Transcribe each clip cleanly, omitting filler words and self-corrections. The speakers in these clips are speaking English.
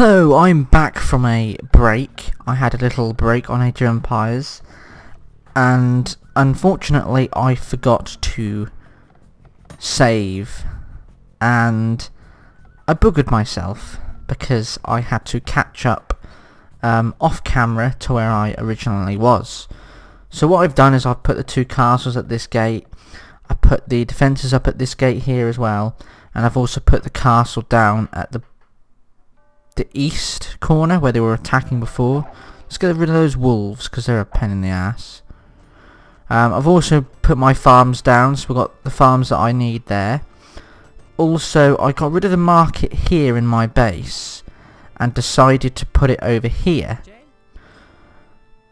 Hello, I'm back from a break. I had a little break on Age of Empires, and unfortunately I forgot to save, and I buggered myself because I had to catch up off camera to where I originally was. So what I've done is I've put the two castles at this gate, I put the defences up at this gate here as well, and I've also put the castle down at the east corner where they were attacking before. Let's get rid of those wolves because they're a pain in the ass. I've also put my farms down, so we've got the farms that I need there. Also, I got rid of the market here in my base and decided to put it over here.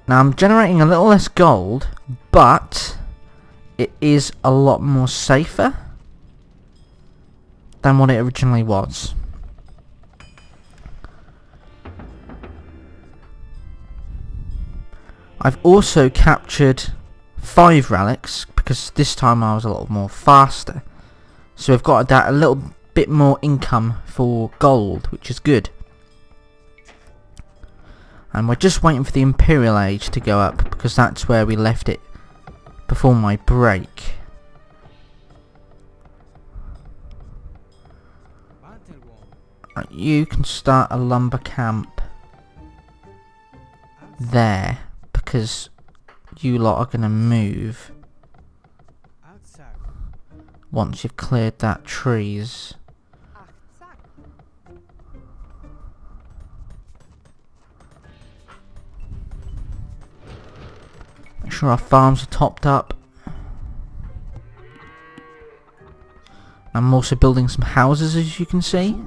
Now I'm generating a little less gold, but it is a lot more safer than what it originally was. I've also captured 5 relics because this time I was a lot more faster. So we've got a little bit more income for gold, which is good. And we're just waiting for the Imperial age to go up because that's where we left it before my break. You can start a lumber camp there, because you lot are going to move once you've cleared that trees. Make sure our farms are topped up. I'm also building some houses, as you can see,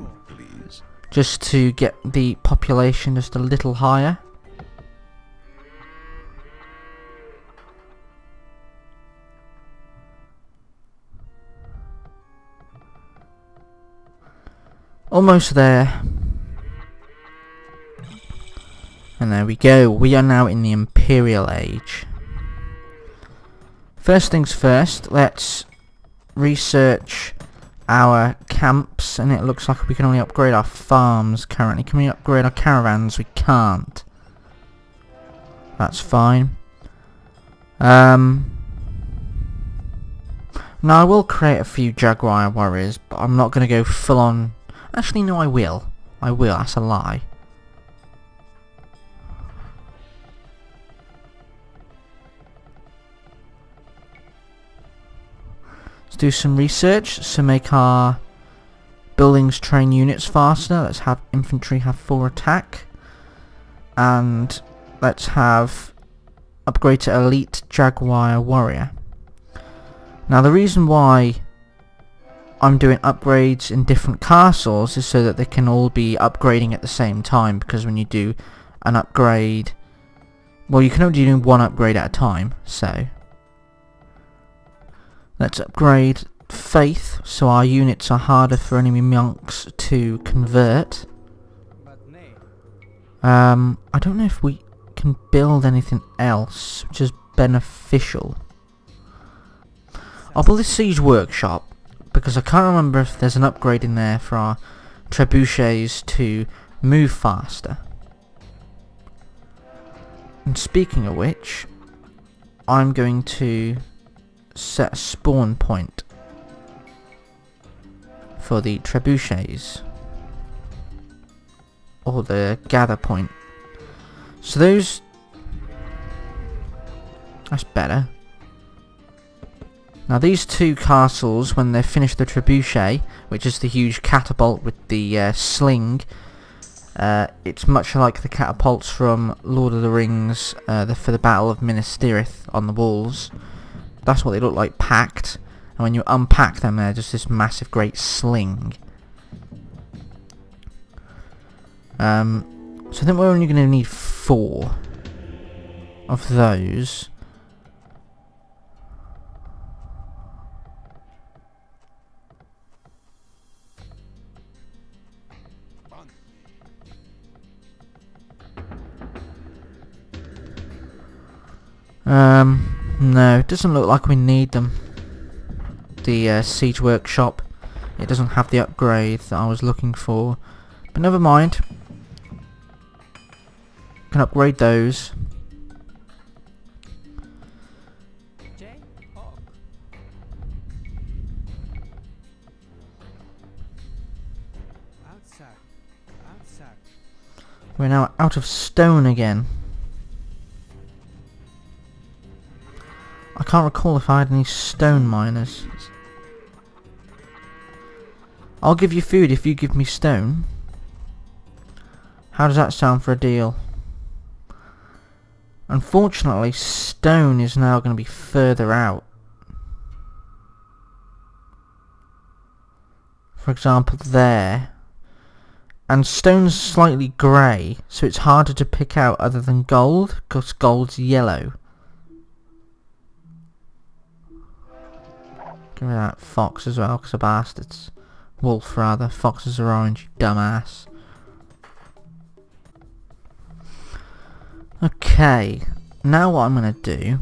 just to get the population just a little higher. Almost there. And there we go. We are now in the Imperial age. First things first, let's research our camps, and it looks like we can only upgrade our farms currently. Can we upgrade our caravans? We can't. That's fine. Now I will create a few Jaguar warriors, but I'm not going to go full on. Actually, no, I will. That's a lie. Let's do some research. So make our buildings train units faster. Let's have infantry have 4 attack. And let's have upgrade to elite Jaguar warrior. Now the reason why I'm doing upgrades in different castles is so that they can all be upgrading at the same time, because when you do an upgrade, well, you can only do one upgrade at a time. So let's upgrade faith so our units are harder for enemy monks to convert. I don't know if we can build anything else which is beneficial. I'll build a siege workshop, because I can't remember if there's an upgrade in there for our trebuchets to move faster. And speaking of which, I'm going to set a spawn point for the trebuchets, or the gather point. So those... that's better. Now these two castles, when they've finished the trebuchet, which is the huge catapult with the sling, it's much like the catapults from Lord of the Rings for the Battle of Minas Tirith on the walls. That's what they look like packed, and when you unpack them they're just this massive great sling. So I think we're only going to need 4 of those. No, it doesn't look like we need them. The siege workshop, it doesn't have the upgrade that I was looking for, but never mind. Can upgrade those. We're now out of stone again. I can't recall if I had any stone miners. I'll give you food if you give me stone. How does that sound for a deal? Unfortunately, stone is now going to be further out. For example, there. And stone's slightly grey, so it's harder to pick out other than gold, because gold's yellow. Give me that fox as well, because they're bastards. Wolf, rather. Foxes are orange, you dumbass. Okay, now what I'm going to do...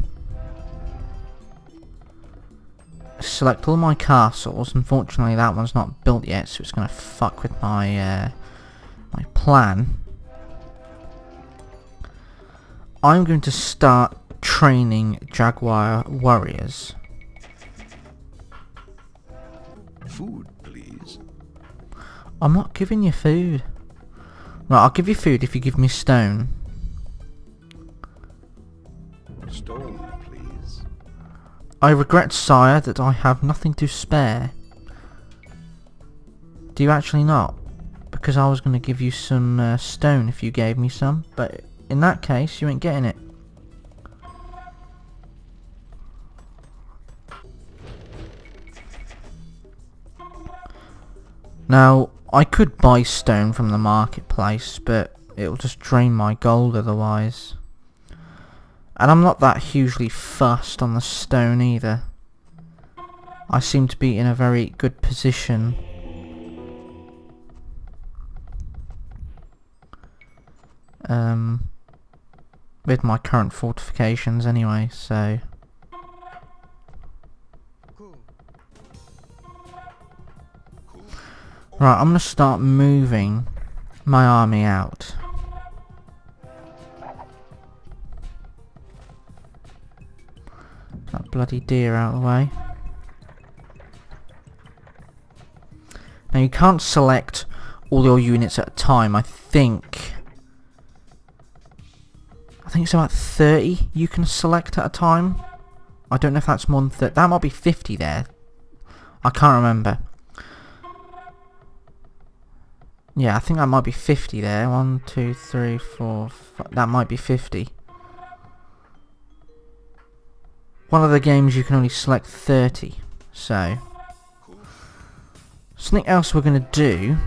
select all my castles. Unfortunately, that one's not built yet, so it's going to fuck with my my plan. I'm going to start training Jaguar warriors. Food, please. I'm not giving you food. Right, I'll give you food if you give me stone. Stone, please. I regret, sire, that I have nothing to spare. Do you actually not? Because I was going to give you some stone if you gave me some, but in that case you ain't getting it. Now, I could buy stone from the marketplace, but it'll just drain my gold otherwise. And I'm not that hugely fussed on the stone either. I seem to be in a very good position. With my current fortifications anyway, so... Right, I'm going to start moving my army out. That bloody deer out of the way. Now you can't select all your units at a time. I think it's about 30 you can select at a time. I don't know if that's more than 30. That might be 50 there. I can't remember. Yeah, I think that might be 50 there. 1, 2, 3, 4, 5. That might be 50. One of the games you can only select 30. So, something else we're going to do.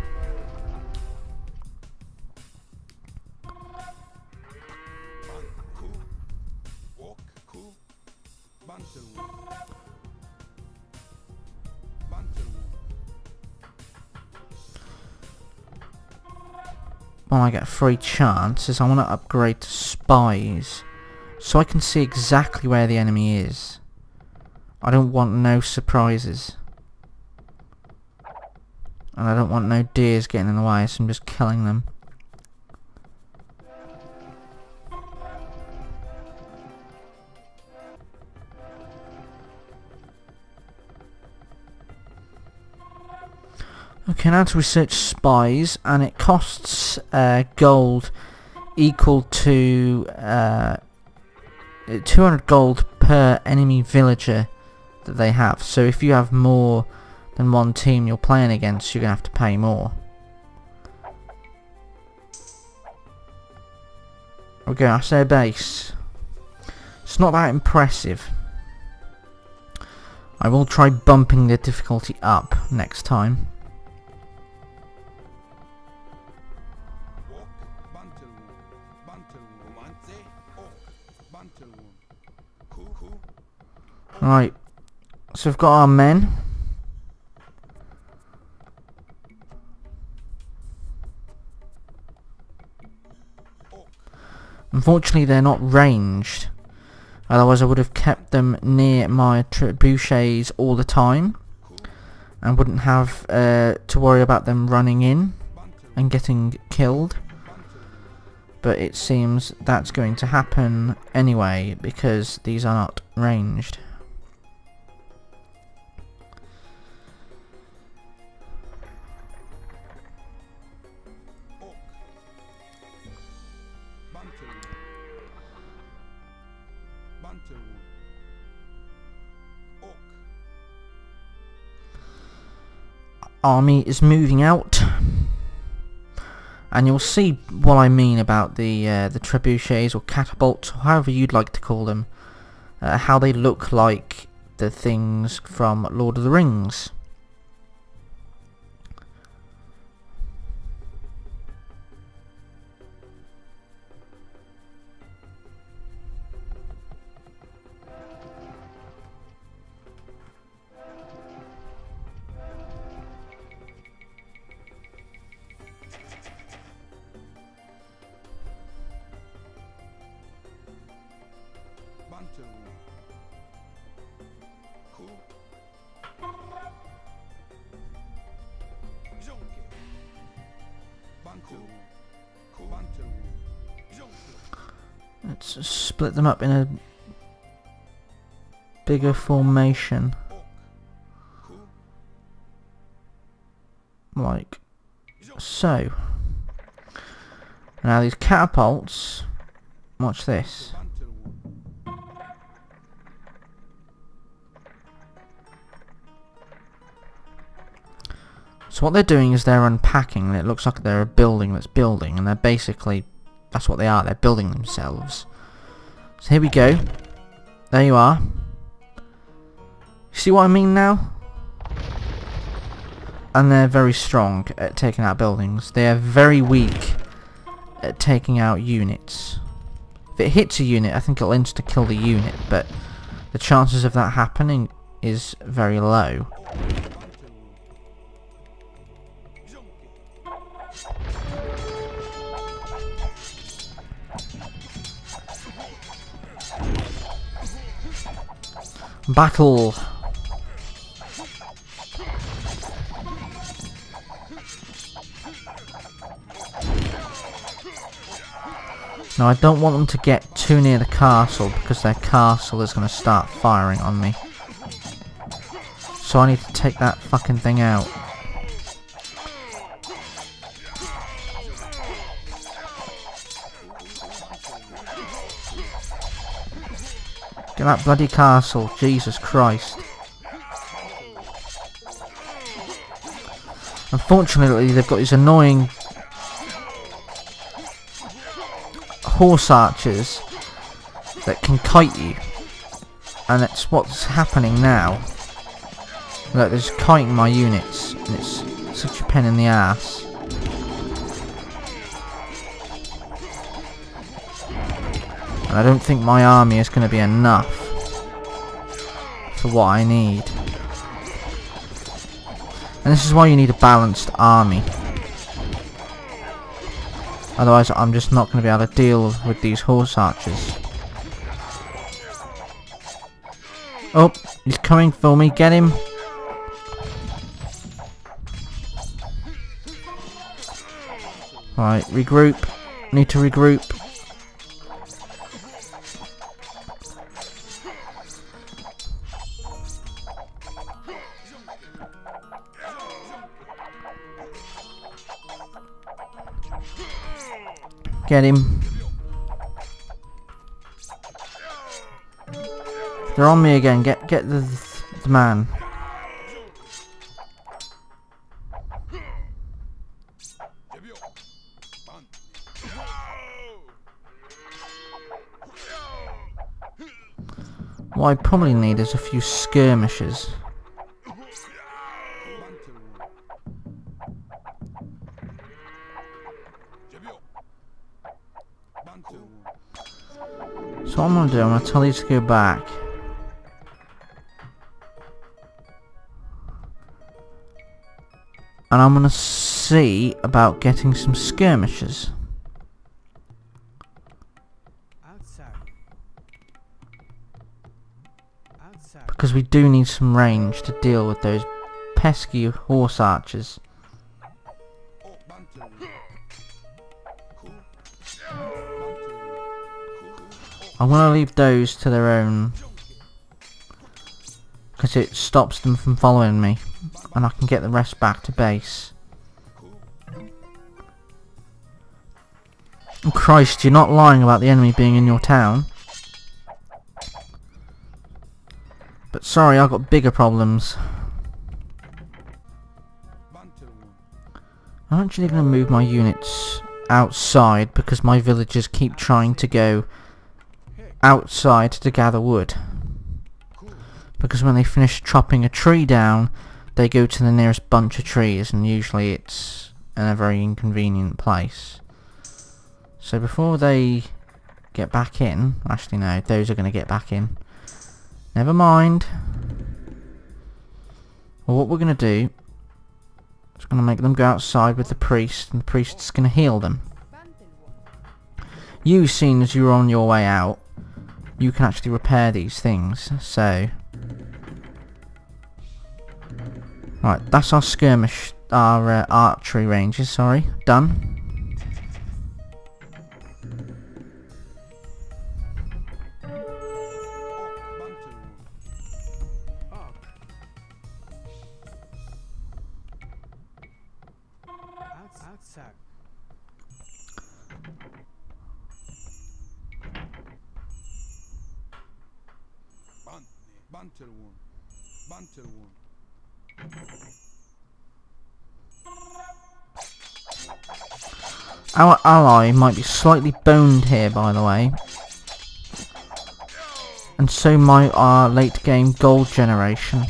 When I get a free chance, is I want to upgrade to spies, so I can see exactly where the enemy is. I don't want no surprises. And I don't want no deers getting in the way, so I'm just killing them. Okay, now to research spies, and it costs gold equal to 200 gold per enemy villager that they have. So if you have more than one team you're playing against, you're going to have to pay more. Okay, I say a base. It's not that impressive. I will try bumping the difficulty up next time. Right, so we've got our men. Unfortunately they're not ranged, otherwise I would have kept them near my trebuchets all the time and wouldn't have to worry about them running in and getting killed. but it seems that's going to happen anyway because these are not ranged. Army is moving out, and you'll see what I mean about the trebuchets or catapults, or however you'd like to call them, how they look like the things from Lord of the Rings. Let's split them up in a bigger formation, like so. Now these catapults, watch this. So what they're doing is they're unpacking, and it looks like they're a building that's building, and they're basically, that's what they are, they're building themselves. So here we go. There you are. See what I mean now? And they're very strong at taking out buildings. They are very weak at taking out units. If it hits a unit, I think it'll insta-kill the unit, but the chances of that happening is very low. Battle! Now I don't want them to get too near the castle because their castle is going to start firing on me. So I need to take that fucking thing out. Get that bloody castle, Jesus Christ. Unfortunately, they've got these annoying horse archers that can kite you. And that's what's happening now. Look, they're just kiting my units, and it's such a pain in the ass. I don't think my army is going to be enough for what I need. And this is why you need a balanced army. Otherwise I'm just not going to be able to deal with these horse archers. Oh, he's coming for me, get him! Right, regroup. Need to regroup. Get him. They're on me again. Get the man. What I probably need is a few skirmishers. So what I'm going to do, I'm going to tell these to go back. And I'm going to see about getting some skirmishers. Because we do need some range to deal with those pesky horse archers. I'm gonna leave those to their own, because it stops them from following me, and I can get the rest back to base. Oh Christ, you're not lying about the enemy being in your town. But sorry, I've got bigger problems. I'm actually going to move my units outside because my villagers keep trying to go outside to gather wood. Because when they finish chopping a tree down, they go to the nearest bunch of trees, and usually it's in a very inconvenient place. So before they get back in, actually no, those are going to get back in. Never mind. Well, what we're going to do is going to make them go outside with the priest, and the priest's going to heal them. You, seeing as you're on your way out, you can actually repair these things, so... Right, that's our skirmish, our archery ranges, sorry, done. Our ally might be slightly boned here, by the way. And so might our late game gold generation.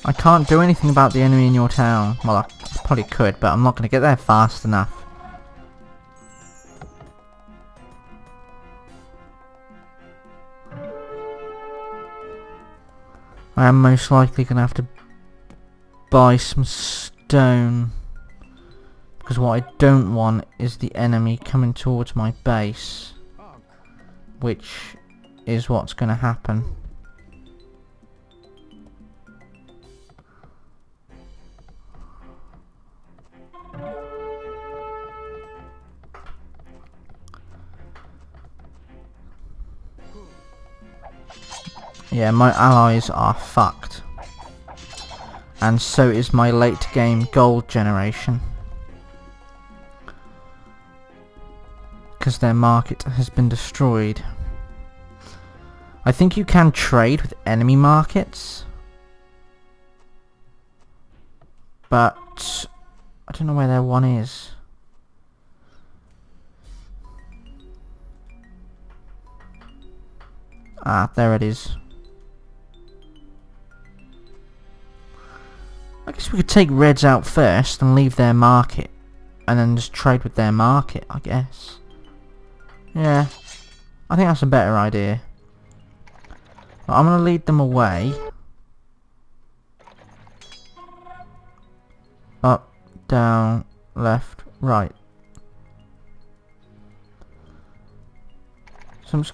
I can't do anything about the enemy in your town. Well, I probably could, but I'm not going to get there fast enough. I am most likely going to have to buy some stone. Because what I don't want is the enemy coming towards my base. Which is what's going to happen. Yeah, my allies are fucked. And so is my late game gold generation. Because their market has been destroyed. I think you can trade with enemy markets. But I don't know where their one is. Ah, there it is. I guess we could take Reds out first and leave their market. And then just trade with their market, I guess. Yeah. I think that's a better idea. But I'm going to lead them away. Up, down, left, right. So I'm just...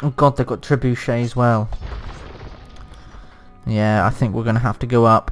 Oh god, they've got trebuchet as well. Yeah, I think we're going to have to go up.